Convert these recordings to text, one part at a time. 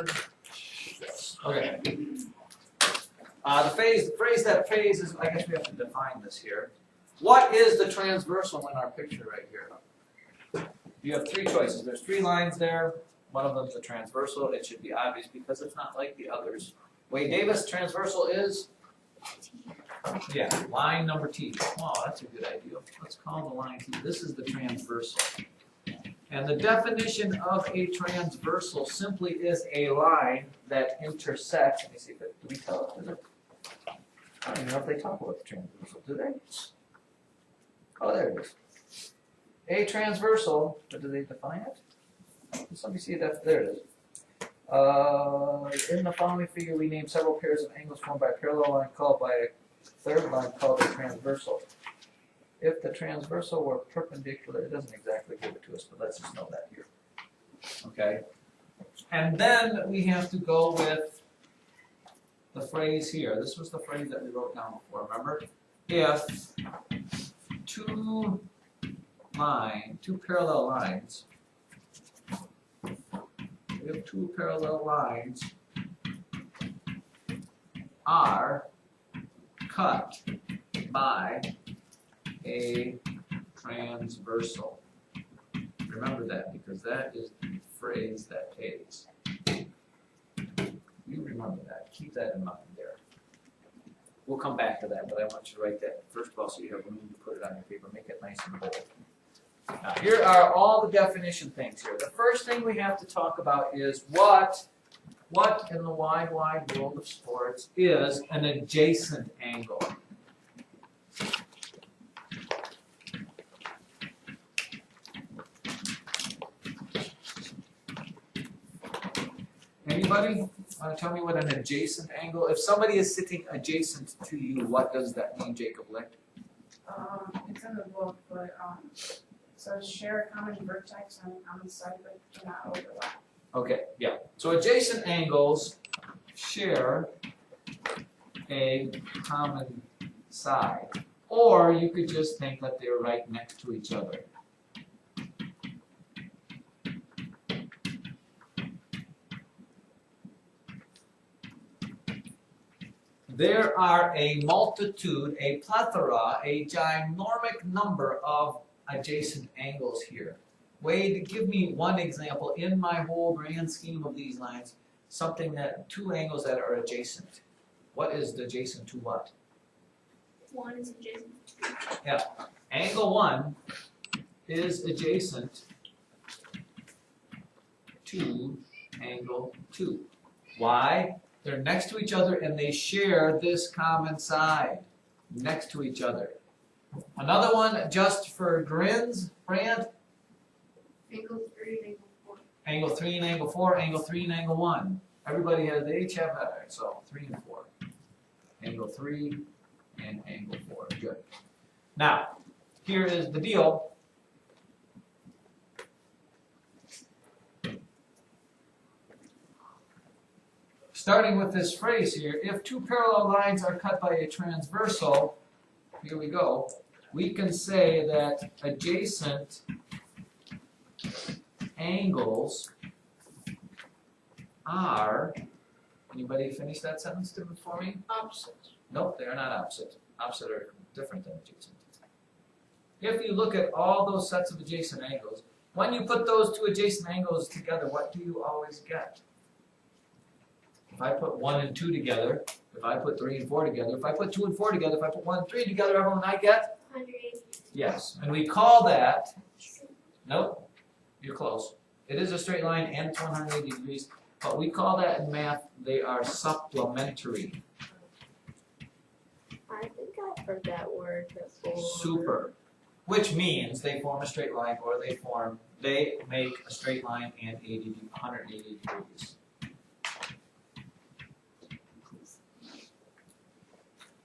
Okay. The phrase that phase is, I guess we have to define this here. What is the transversal in our picture right here? You have three choices. There's three lines there. One of them is a transversal. It should be obvious because it's not like the others. Wade Davis, transversal is? Yeah, line number T. Oh, that's a good idea. Let's call the line T. This is the transversal. And the definition of a transversal simply is a line that intersects. Let me see if it, do we tell it? Is it? I don't even know if they talk about the transversal, do they? Oh, there it is. A transversal, but do they define it? Just let me see that. There it is. In the following figure, we name several pairs of angles formed by a parallel line called by a third line called a transversal. If the transversal were perpendicular, it doesn't exactly give it to us, but let's just know that here. Okay? And then we have to go with the phrase here. This was the phrase that we wrote down before, remember? If two parallel lines, are cut by a transversal. Remember that, because that is the phrase that pays. You remember that. Keep that in mind there. We'll come back to that, but I want you to write that first of all so you have room to put it on your paper. Make it nice and bold. Now, here are all the definition things here. The first thing we have to talk about is what in the wide world of sports is an adjacent angle. Anybody want to tell me what an adjacent angle? If somebody is sitting adjacent to you, what does that mean, Jacob Licht? It's in the book, but so share a common vertex on a common side, but do not overlap. Okay, yeah. So adjacent angles share a common side, or you could just think that they're right next to each other. There are a multitude, a plethora, a ginormic number of adjacent angles here. Wade, give me one example in my whole grand scheme of these lines, something that, two angles that are adjacent. What is adjacent to what? One is adjacent to two. Yeah, angle 1 is adjacent to angle 2. Why? They're next to each other and they share this common side next to each other. Another one, just for grins, Brand? Angle 3 and angle 4. Angle 3 and angle 4, angle 3 and angle 1. Everybody has, they each have that, so 3 and 4. Angle 3 and angle 4, good. Now, here is the deal. Starting with this phrase here, if two parallel lines are cut by a transversal, here we go, we can say that adjacent angles are, anybody finish that sentence for me? Opposite. Nope, they are not opposite. Opposite are different than adjacent. If you look at all those sets of adjacent angles, when you put those two adjacent angles together, what do you always get? If I put 1 and 2 together, if I put 3 and 4 together, if I put 2 and 4 together, if I put 1 and 3 together, everyone I get? 180. Yes, and we call that, nope, you're close. It is a straight line and it's 180 degrees, but we call that in math, they are supplementary. I think I've heard that word before. Super. Which means they form a straight line or they make a straight line and 180 degrees.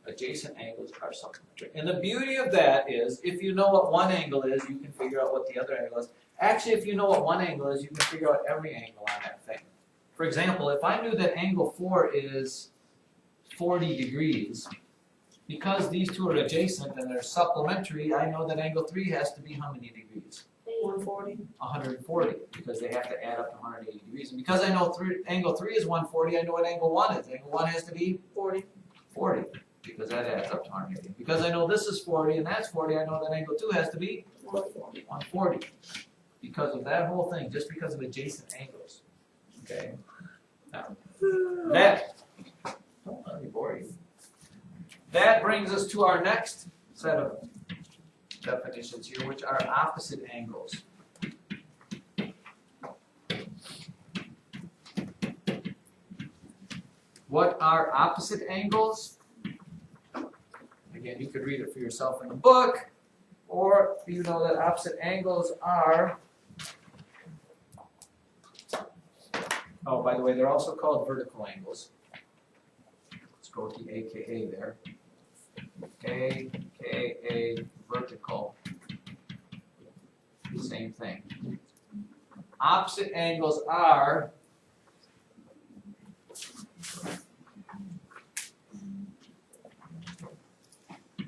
Adjacent angles are supplementary. And the beauty of that is, if you know what one angle is, you can figure out what the other angle is. Actually, if you know what one angle is, you can figure out every angle on that thing. For example, if I knew that angle 4 is 40 degrees, because these two are adjacent and they're supplementary, I know that angle 3 has to be how many degrees? 140. 140, because they have to add up to 180 degrees. And because I know angle 3 is 140, I know what angle 1 is. Angle 1 has to be 40. 40, because that adds up to 180. Because I know this is 40 and that's 40, I know that angle 2 has to be 140. Because of that whole thing, just because of adjacent angles. Okay? Now, that, don't let me bore you. That brings us to our next set of definitions here, which are opposite angles. What are opposite angles? Again, you could read it for yourself in the book, or you know that opposite angles are, oh, by the way, they're also called vertical angles. Let's go with the AKA there. AKA vertical. Same thing. Opposite angles are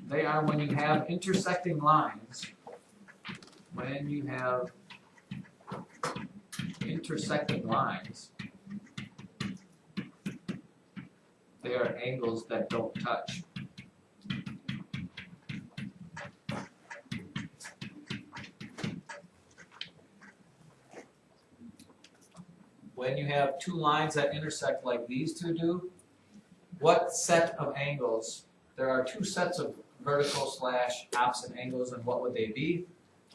when you have intersecting lines. When you have intersecting lines, they are angles that don't touch. When you have two lines that intersect like these two do, what set of angles? There are two sets of vertical / opposite angles, and what would they be?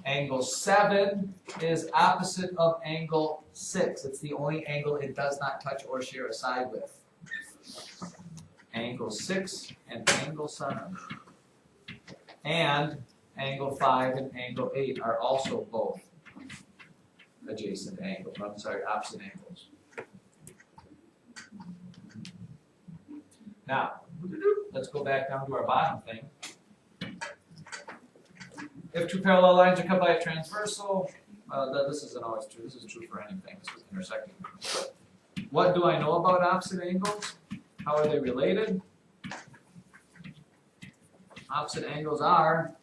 Angle 7 is opposite of angle 6. It's the only angle it does not touch or share a side with. Angle 6 and angle 7. And angle 5 and angle 8 are also both adjacent angles. I'm sorry, opposite angles. Now, let's go back down to our bottom thing. If two parallel lines are cut by a transversal, this isn't always true. This is true for anything. This is intersecting. But what do I know about opposite angles? How are they related? Opposite angles are,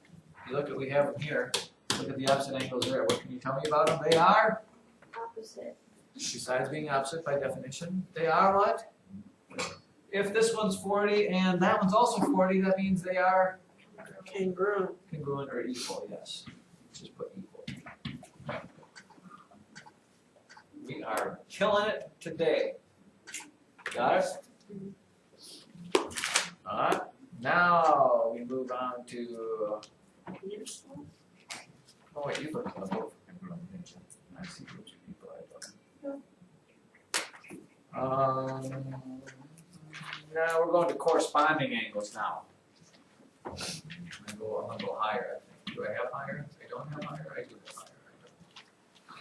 if you look at, we have them here. Look at the opposite angles there. What can you tell me about them? They are? Opposite. Besides being opposite by definition, they are what? If this one's 40 and that one's also 40, that means they are Congruent. congruent or equal, yes. Just put equal. We are killing it today. Got it? Alright. Now we move on to. Oh wait, you looked at the book for congruent, didn't you? I see which people I look. Now we're going to corresponding angles now. I'm gonna go higher, I think. Do I have higher? I don't have higher? I do have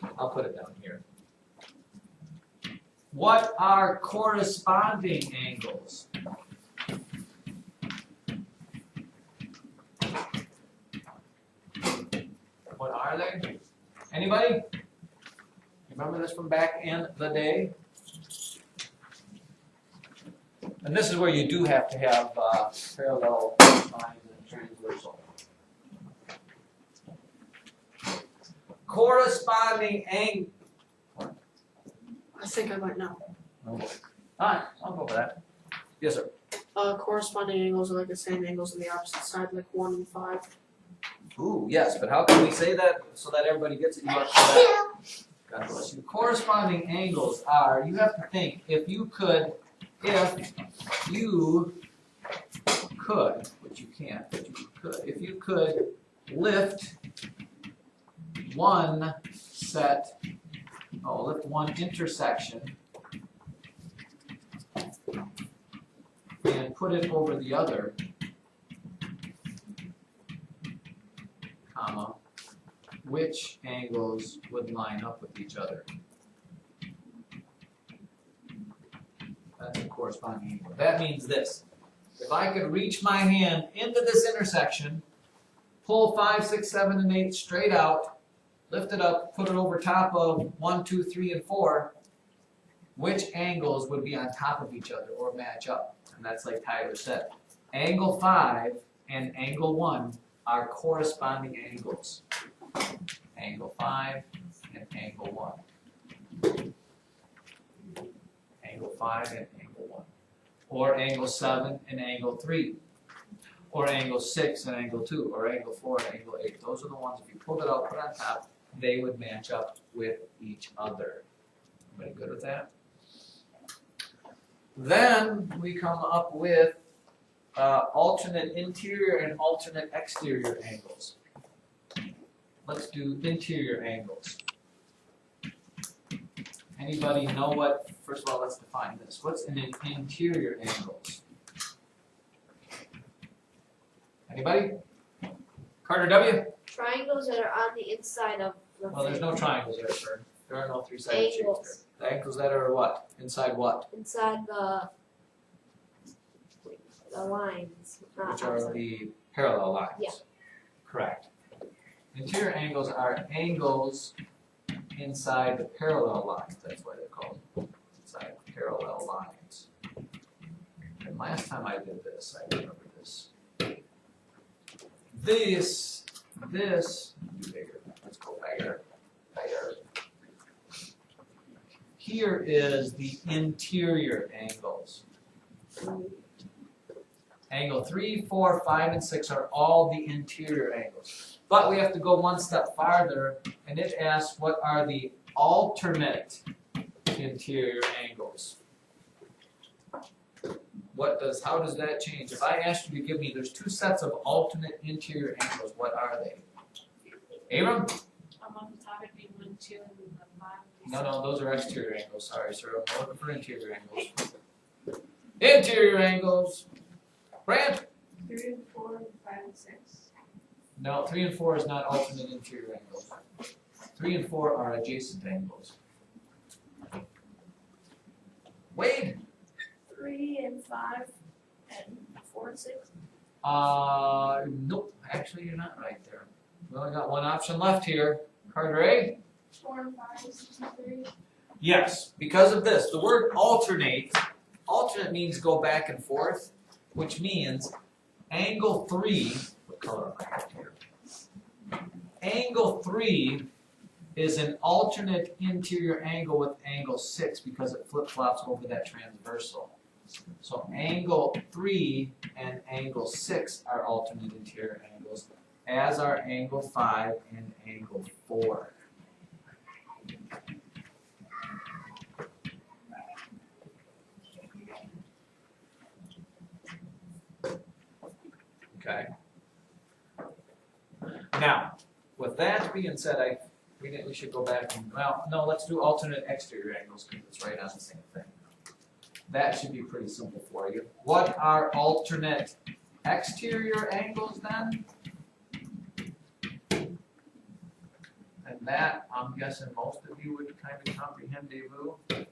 higher. I'll put it down here. What are corresponding angles? What are they? Anybody? Remember this from back in the day? And this is where you do have to have parallel lines and transversal. Corresponding angle. I think I might know. Alright, I'll go with that. Yes, sir. Corresponding angles are like the same angles on the opposite side, like 1 and 5. Ooh, yes, but how can we say that so that everybody gets it? You have to God bless you. Corresponding angles are, you have to think, if you could, which you can't, but you could, if you could lift one intersection and put it over the other, comma, which angles would line up with each other? That's a corresponding angle. That means this. If I could reach my hand into this intersection, pull 5, 6, 7, and 8 straight out, lift it up, put it over top of 1, 2, 3, and 4, which angles would be on top of each other or match up? And that's like Tyler said. Angle 5 and angle 1 are corresponding angles. angle 5, and angle 1. Angle 5 and angle 1. Or angle 7 and angle 3. Or angle 6 and angle 2. Or angle 4 and angle 8. Those are the ones, if you pulled it out, put it on top, they would match up with each other. Everybody good with that? Then we come up with alternate interior and alternate exterior angles. Let's do interior angles. Anybody know what, first of all, let's define this. What's an interior angles? Anybody? Carter W? Triangles that are on the inside of the Well, there's no triangles there, sir. There are no three-sided shapes there. angles. The angles that are what? Inside what? Inside the lines. Not Which are outside. the parallel lines. Yeah. Correct. Interior angles are angles inside the parallel lines. That's why they're called inside parallel lines. And last time I did this, I remember this. This, bigger. Let's go bigger. Here is the interior angles. Angle 3, 4, 5, and 6 are all the interior angles. But we have to go one step farther, and it asks what are the alternate interior angles. How does that change? If I asked you to give me, there's two sets of alternate interior angles, what are they? Abram? On the top it'd be 1, 2, and the 5. No, those are exterior angles. Sorry, sir. I'm looking for interior angles. Interior angles. Brand? 3 and 4 and 5 and 6. No, 3 and 4 is not alternate interior angles. 3 and 4 are adjacent angles. Wade? 3 and 5 and 4 and 6. Nope. Actually, you're not right there. We only got one option left here. Carter A? 4 and 5 is 6 and 3. Yes, because of this. The word alternate means go back and forth, which means angle 3, what color am I at here? Angle 3 is an alternate interior angle with angle 6 because it flip-flops over that transversal. So angle 3 and angle 6 are alternate interior angles, as are angle 5 and angle 4. Okay. Now, with that being said, we should go back and, well, no, let's do alternate exterior angles because it's right on the same thing. That should be pretty simple for you. What are alternate exterior angles then? And that, I'm guessing most of you would kind of comprehend, Devu.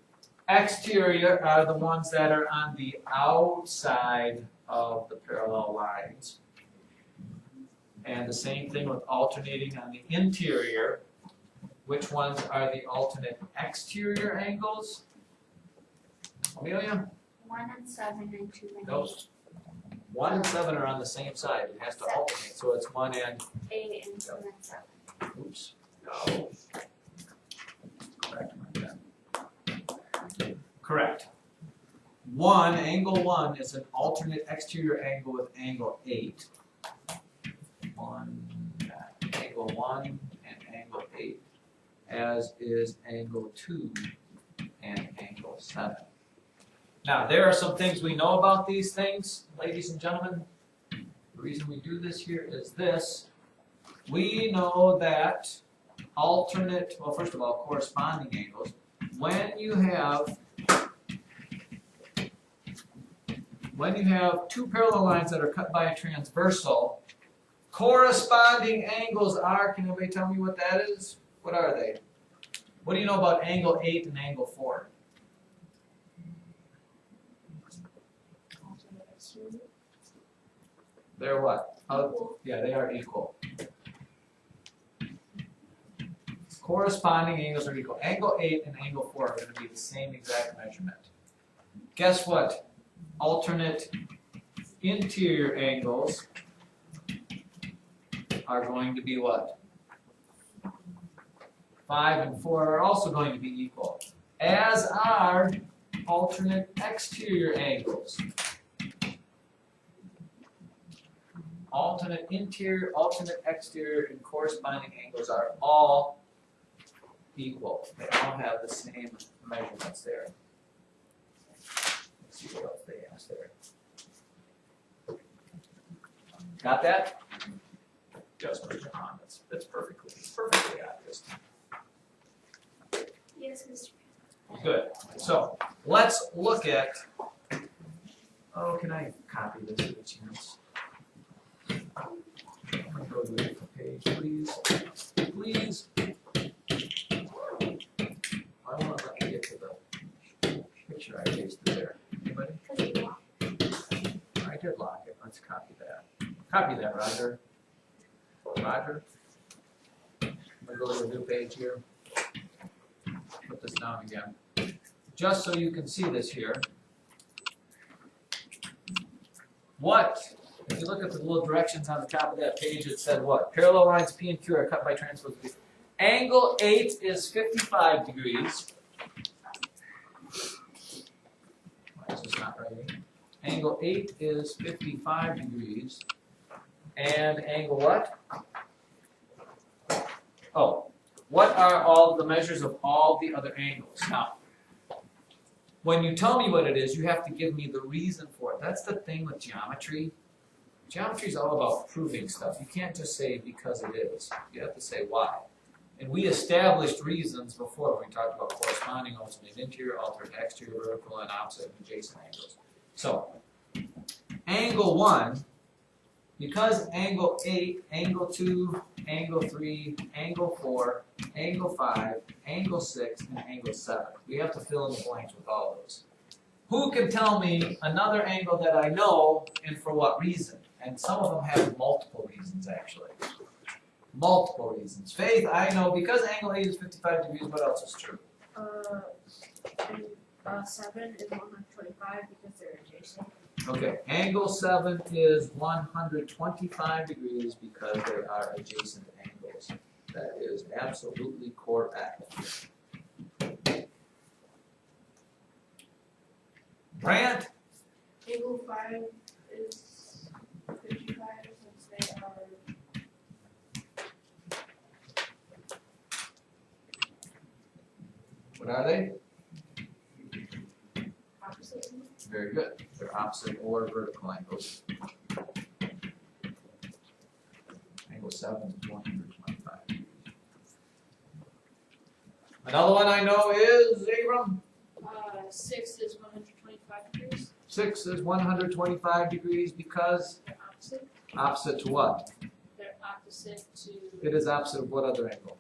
Exterior are the ones that are on the outside of the parallel lines. And the same thing with alternating on the interior. Which ones are the alternate exterior angles? Amelia? 1 and 7 and 2 and 8. Nope. 1 and 7 are on the same side. It has to alternate. So it's 1 and 8 and 2 and 7. oops. No. Go back to my pen. Correct. Angle 1 is an alternate exterior angle with angle 8. Angle 1 and angle 8. As is angle 2 and angle 7. Now, there are some things we know about these things, ladies and gentlemen. The reason we do this here is this. We know that alternate, well, first of all, corresponding angles, when you have two parallel lines that are cut by a transversal, corresponding angles are, can anybody tell me what that is? What are they? What do you know about angle 8 and angle 4? They're what? Yeah, they are equal. Corresponding angles are equal. Angle 8 and angle 4 are going to be the same exact measurement. Guess what? Alternate interior angles are going to be what? 5 and 4 are also going to be equal, as are alternate exterior angles. Alternate interior, alternate exterior, and corresponding angles are all equal. They all have the same measurements there. Let's see what else they asked there. Got that? Just for John, that's perfectly obvious. Yes, Mr. Good. So let's look at. Oh, can I copy this by chance? I'm gonna go to a different page, please. Please. I want to let me get to the picture I pasted there. Anybody? I did lock it. Let's copy that. Copy that, Roger. Roger. I'm gonna go to a new page here. Put this down again. Just so you can see this here. What? If you look at the little directions on the top of that page, it said what? Parallel lines P and Q are cut by transposed B. Angle 8 is 55 degrees. Why is this not writing? Angle 8 is 55 degrees. And angle what? Oh, what are all the measures of all the other angles? Now, when you tell me what it is, you have to give me the reason for it. That's the thing with geometry. Geometry is all about proving stuff. You can't just say because it is. You have to say why. And we established reasons before when we talked about corresponding, alternate interior, alternate exterior, vertical, and opposite and adjacent angles. So, angle 1, because angle 8, angle 2, angle 3, angle 4, angle 5, angle 6, and angle 7. We have to fill in the blanks with all those. Who can tell me another angle that I know and for what reason? And some of them have multiple reasons, actually. Multiple reasons. Faith, I know because angle 8 is 55 degrees, what else is true? 7 is 125 because they're adjacent. Okay, angle 7 is 125 degrees because they are adjacent angles. That is absolutely correct. Brant? Angle 5 is 55 since they are. What are they? Opposite. Very good. They're opposite or vertical angles. Angle 7 is 125 degrees. Another one I know is, Abram? 6 is 125 degrees. 6 is 125 degrees because They're opposite. opposite to what? They're opposite to It is opposite of what other angle?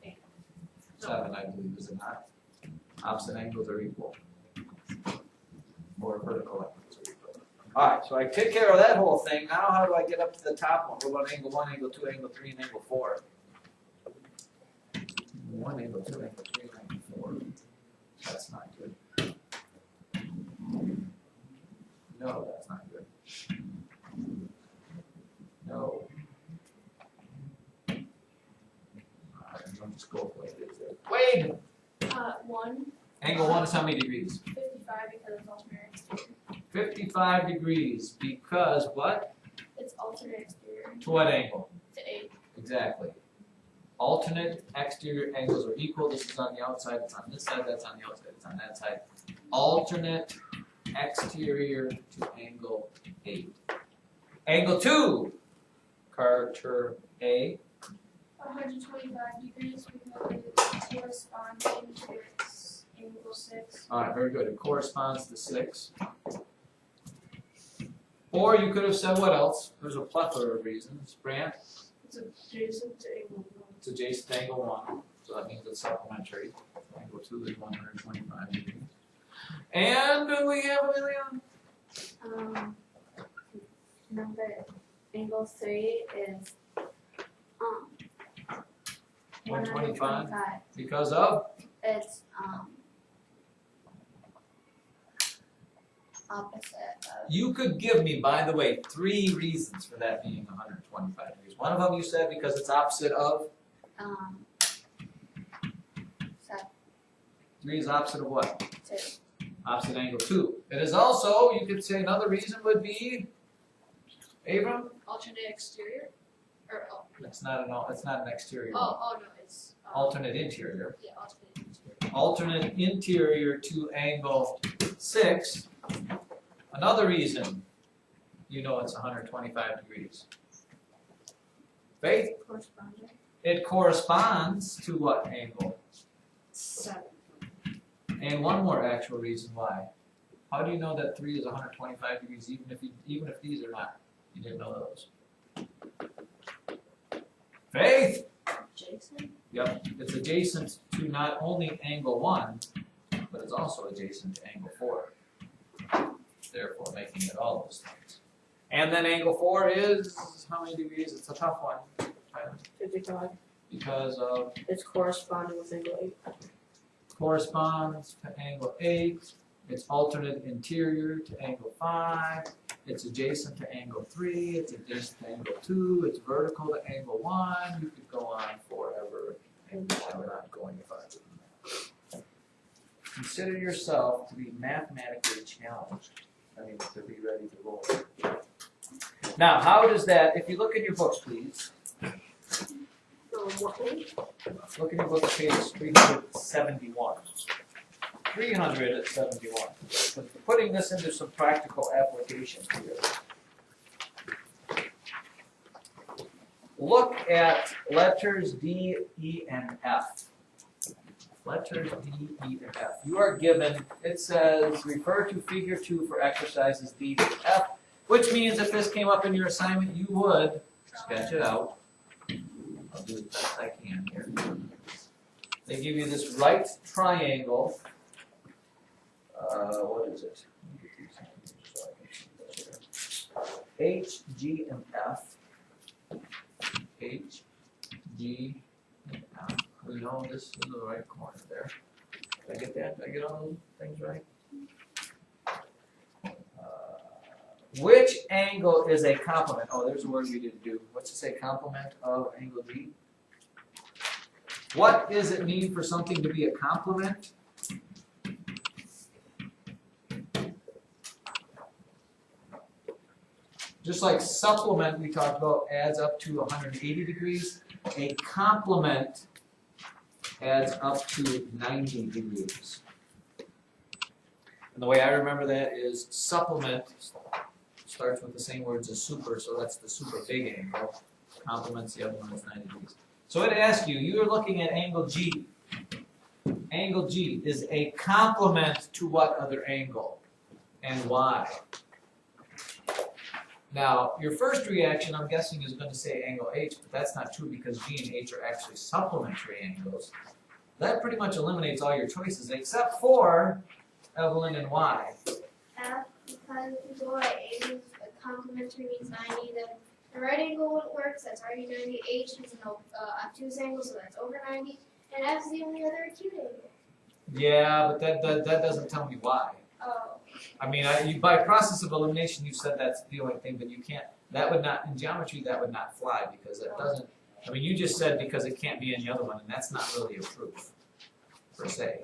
8. 7, I believe, is it not? Opposite angles are equal. Or vertical angles are equal. Alright, so I take care of that whole thing. Now how do I get up to the top one? What about angle 1, angle 2, angle 3, and angle 4? 1, angle 2, angle 3, and angle 4. That's not good. No, that's not good. No. I'll just go with what it is there. Wade! 1, Angle 1 is how many degrees? 55 because it's alternate exterior. 55 degrees because what? It's alternate exterior To what angle? to 8. Exactly. Alternate exterior angles are equal. This is on the outside, it's on this side, that's on the outside, it's on that side. Alternate exterior to angle 8. Angle 2, Carter A. 125 degrees because it's corresponding to its angle 6. Alright, very good. It corresponds to 6. Or you could have said what else? There's a plethora of reasons. Brant? It's adjacent to angle 1. It's adjacent to angle 1, so that means it's supplementary. Angle 2 is 125 degrees. And do we have Amelia? Number angle 3 is 125? Because of? It's opposite of. You could give me, by the way, 3 reasons for that being 125 degrees. One of them you said because it's opposite of? Seven. 3 is opposite of what? 2. Opposite angle 2. It is also, you could say another reason would be, Abram? Alternate exterior? Or, It's not an exterior. no, it's. Alternate interior. Yeah, alternate exterior. Alternate interior to angle 6. Another reason, you know it's 125 degrees. Faith? Corresponding. It corresponds to what angle? 7. And one more actual reason why. How do you know that 3 is 125 degrees even if these are not? You didn't know those. Faith? Jason? Yep, it's adjacent to not only angle 1, but it's also adjacent to angle 4. Therefore making it all those things. And then angle 4 is how many degrees? It's a tough one. 55. Because of It's corresponding with angle 8. corresponds to angle 8. It's alternate interior to angle 5. It's adjacent to angle 3. It's adjacent to angle 2. It's vertical to angle 1. You could go on forever. And I'm not going if I do. Consider yourself to be mathematically challenged. I mean, to be ready to roll. Now, how does that, if you look in your books, please. What page? Look in your book, page 371. 371. But putting this into some practical application here. Look at letters D, E, and F. Letters D, E, and F. You are given, it says, refer to figure 2 for exercises D to F, which means if this came up in your assignment, you would sketch it out. I'll do the best I can here. They give you this right triangle. What is it? H, G, and F. H, G, and F. We know this is the right corner there. Did I get that? Did I get all those things right? Which angle is a complement? Oh, there's a word we didn't do. What's it say? Complement of angle G? What does it mean for something to be a complement? Just like supplement we talked about adds up to 180 degrees, a complement adds up to 90 degrees. And the way I remember that is supplement starts with the same words as super, so that's the super big angle. Complements, the other one is 90 degrees. So it asks you, you're looking at angle G. Angle G is a complement to what other angle? And why? Now, your first reaction, I'm guessing, is going to say angle H, but that's not true because G and H are actually supplementary angles. That pretty much eliminates all your choices, except for Evelyn and Y. F, because if you go at A, the complementary means 90, then the right angle wouldn't work, so that's already 90. H is an obtuse angle, so that's over 90. And F is the only other acute angle. Yeah, but that doesn't tell me why. Oh. I mean, by process of elimination, you said that's the only thing, but you can't. That would not, in geometry, that would not fly because it doesn't. I mean, you just said because it can't be any other one, and that's not really a proof, per se.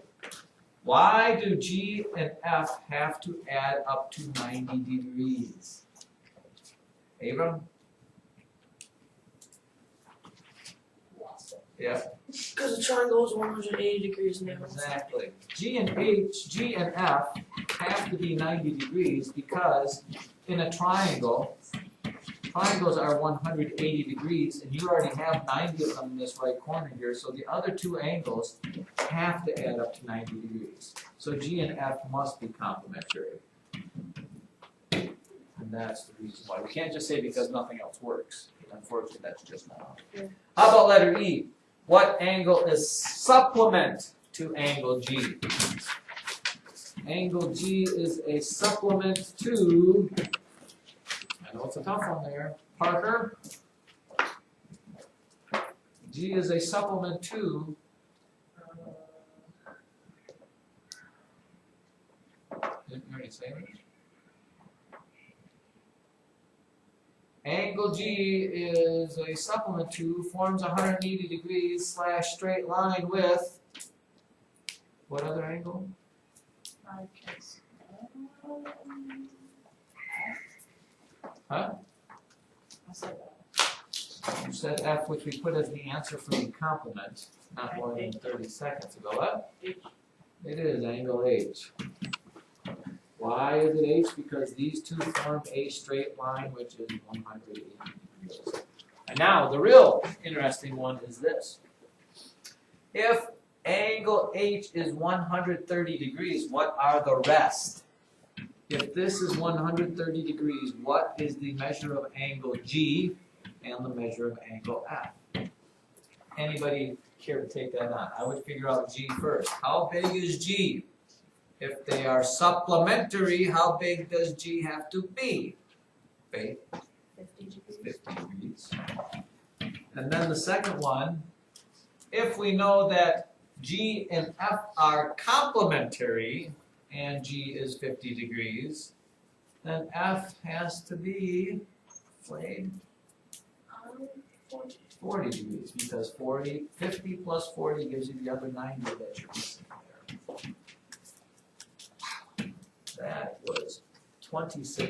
Why do G and F have to add up to 90 degrees? Abram? Yeah. Because the triangle is 180 degrees now. Exactly. G and F have to be 90 degrees because in a triangle, triangles are 180 degrees, and you already have 90 of them in this right corner here, so the other two angles have to add up to 90 degrees. So G and F must be complementary. And that's the reason why. We can't just say because nothing else works. Unfortunately, that's just not. How about letter E? What angle is supplement to angle G? Angle G is a supplement to, I know it's a tough one there, Parker. G is a supplement to, didn't you already say that? Angle angle G is a supplement to, forms 180 degrees slash straight line with, what other angle? Huh? I said You said F, which we put as the answer for the complement, not more than 30 seconds ago. What? H. It is angle H. Why is it H? Because these two form a straight line, which is 180 degrees. And now, the real interesting one is this. If angle H is 130 degrees, what are the rest? If this is 130 degrees, what is the measure of angle G and the measure of angle F? Anybody care to take that on? I would figure out G first. How big is G? If they are supplementary, how big does G have to be? Faith? 50 degrees. 50 degrees. And then the second one, if we know that G and F are complementary, and G is 50 degrees, then F has to be, Slade, 40 degrees, because 50 plus 40 gives you the other 90 that you're missing there. That was 26